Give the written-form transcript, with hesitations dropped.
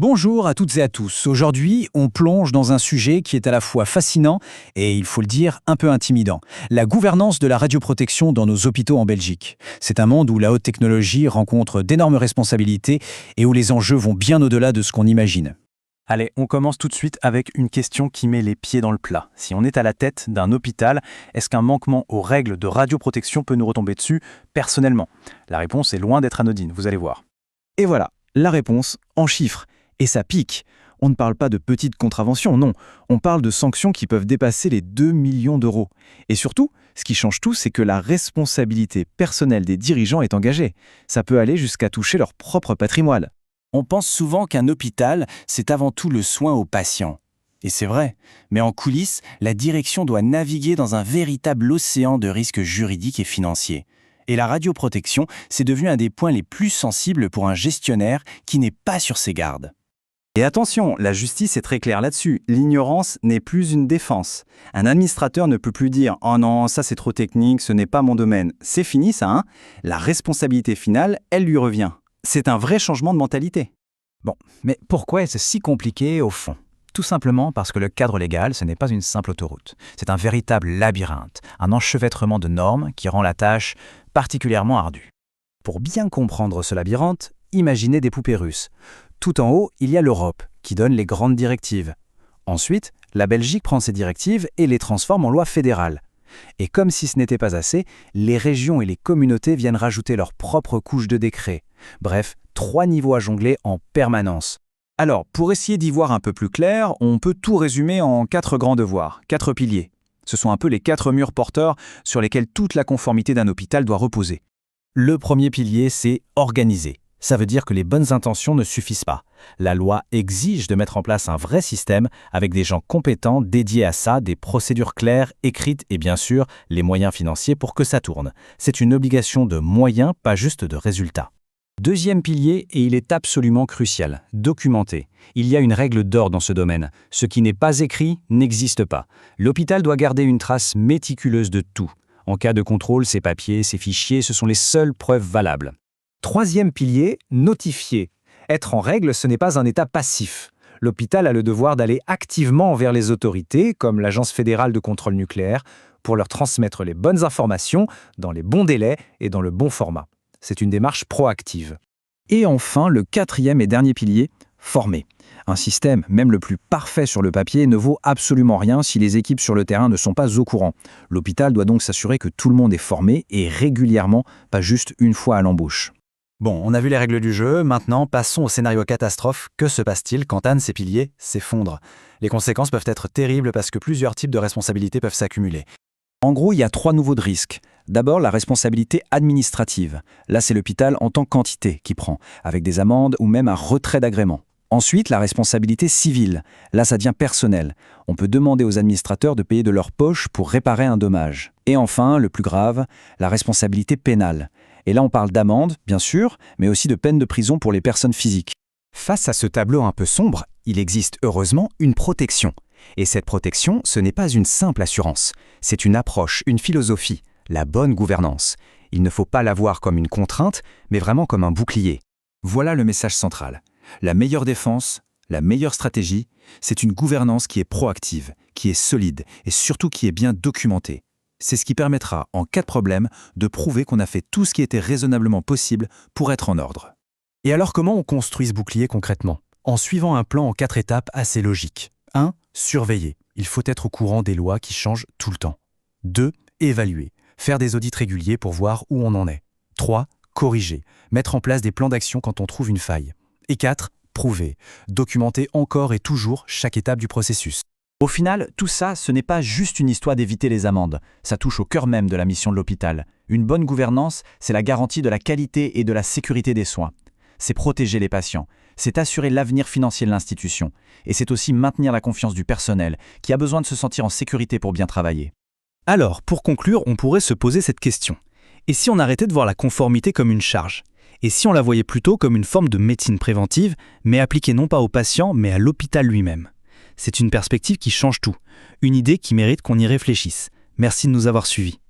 Bonjour à toutes et à tous. Aujourd'hui, on plonge dans un sujet qui est à la fois fascinant et, il faut le dire, un peu intimidant. La gouvernance de la radioprotection dans nos hôpitaux en Belgique. C'est un monde où la haute technologie rencontre d'énormes responsabilités et où les enjeux vont bien au-delà de ce qu'on imagine. Allez, on commence tout de suite avec une question qui met les pieds dans le plat. Si on est à la tête d'un hôpital, est-ce qu'un manquement aux règles de radioprotection peut nous retomber dessus personnellement? La réponse est loin d'être anodine, vous allez voir. Et voilà, la réponse en chiffres. Et ça pique. On ne parle pas de petites contraventions, non. On parle de sanctions qui peuvent dépasser les 2 millions d'euros. Et surtout, ce qui change tout, c'est que la responsabilité personnelle des dirigeants est engagée. Ça peut aller jusqu'à toucher leur propre patrimoine. On pense souvent qu'un hôpital, c'est avant tout le soin aux patients. Et c'est vrai, mais en coulisses, la direction doit naviguer dans un véritable océan de risques juridiques et financiers. Et la radioprotection, c'est devenu un des points les plus sensibles pour un gestionnaire qui n'est pas sur ses gardes. Et attention, la justice est très claire là-dessus. L'ignorance n'est plus une défense. Un administrateur ne peut plus dire « Oh non, ça c'est trop technique, ce n'est pas mon domaine ». C'est fini ça, hein? La responsabilité finale, elle lui revient. C'est un vrai changement de mentalité. Bon, mais pourquoi est-ce si compliqué au fond? Tout simplement parce que le cadre légal, ce n'est pas une simple autoroute. C'est un véritable labyrinthe, un enchevêtrement de normes qui rend la tâche particulièrement ardue. Pour bien comprendre ce labyrinthe, imaginez des poupées russes. Tout en haut, il y a l'Europe, qui donne les grandes directives. Ensuite, la Belgique prend ces directives et les transforme en loi fédérale. Et comme si ce n'était pas assez, les régions et les communautés viennent rajouter leurs propres couches de décrets. Bref, 3 niveaux à jongler en permanence. Alors, pour essayer d'y voir un peu plus clair, on peut tout résumer en 4 grands devoirs, 4 piliers. Ce sont un peu les 4 murs porteurs sur lesquels toute la conformité d'un hôpital doit reposer. Le premier pilier, c'est organiser. Ça veut dire que les bonnes intentions ne suffisent pas. La loi exige de mettre en place un vrai système avec des gens compétents dédiés à ça, des procédures claires, écrites et bien sûr les moyens financiers pour que ça tourne. C'est une obligation de moyens, pas juste de résultats. Deuxième pilier, et il est absolument crucial, documenter. Il y a une règle d'or dans ce domaine. Ce qui n'est pas écrit n'existe pas. L'hôpital doit garder une trace méticuleuse de tout. En cas de contrôle, ces papiers, ces fichiers, ce sont les seules preuves valables. Troisième pilier, notifier. Être en règle, ce n'est pas un état passif. L'hôpital a le devoir d'aller activement vers les autorités, comme l'Agence fédérale de contrôle nucléaire, pour leur transmettre les bonnes informations, dans les bons délais et dans le bon format. C'est une démarche proactive. Et enfin, le 4e et dernier pilier, former. Un système, même le plus parfait sur le papier, ne vaut absolument rien si les équipes sur le terrain ne sont pas au courant. L'hôpital doit donc s'assurer que tout le monde est formé et régulièrement, pas juste une fois à l'embauche. Bon, on a vu les règles du jeu, maintenant passons au scénario catastrophe. Que se passe-t-il quand un de ces piliers s'effondre? Les conséquences peuvent être terribles parce que plusieurs types de responsabilités peuvent s'accumuler. En gros, il y a 3 niveaux de risques. D'abord, la responsabilité administrative. Là, c'est l'hôpital en tant qu'entité qui prend, avec des amendes ou même un retrait d'agrément. Ensuite, la responsabilité civile. Là, ça devient personnel. On peut demander aux administrateurs de payer de leur poche pour réparer un dommage. Et enfin, le plus grave, la responsabilité pénale. Et là, on parle d'amende, bien sûr, mais aussi de peine de prison pour les personnes physiques. Face à ce tableau un peu sombre, il existe heureusement une protection. Et cette protection, ce n'est pas une simple assurance. C'est une approche, une philosophie, la bonne gouvernance. Il ne faut pas la voir comme une contrainte, mais vraiment comme un bouclier. Voilà le message central. La meilleure défense, la meilleure stratégie, c'est une gouvernance qui est proactive, qui est solide et surtout qui est bien documentée. C'est ce qui permettra, en cas de problème, de prouver qu'on a fait tout ce qui était raisonnablement possible pour être en ordre. Et alors comment on construit ce bouclier concrètement? En suivant un plan en 4 étapes assez logiques. 1. Surveiller. Il faut être au courant des lois qui changent tout le temps. 2. Évaluer. Faire des audits réguliers pour voir où on en est. 3. Corriger. Mettre en place des plans d'action quand on trouve une faille. Et 4. Prouver. Documenter encore et toujours chaque étape du processus. Au final, tout ça, ce n'est pas juste une histoire d'éviter les amendes. Ça touche au cœur même de la mission de l'hôpital. Une bonne gouvernance, c'est la garantie de la qualité et de la sécurité des soins. C'est protéger les patients. C'est assurer l'avenir financier de l'institution. Et c'est aussi maintenir la confiance du personnel, qui a besoin de se sentir en sécurité pour bien travailler. Alors, pour conclure, on pourrait se poser cette question. Et si on arrêtait de voir la conformité comme une charge? Et si on la voyait plutôt comme une forme de médecine préventive, mais appliquée non pas au patient, mais à l'hôpital lui-même? C'est une perspective qui change tout. Une idée qui mérite qu'on y réfléchisse. Merci de nous avoir suivis.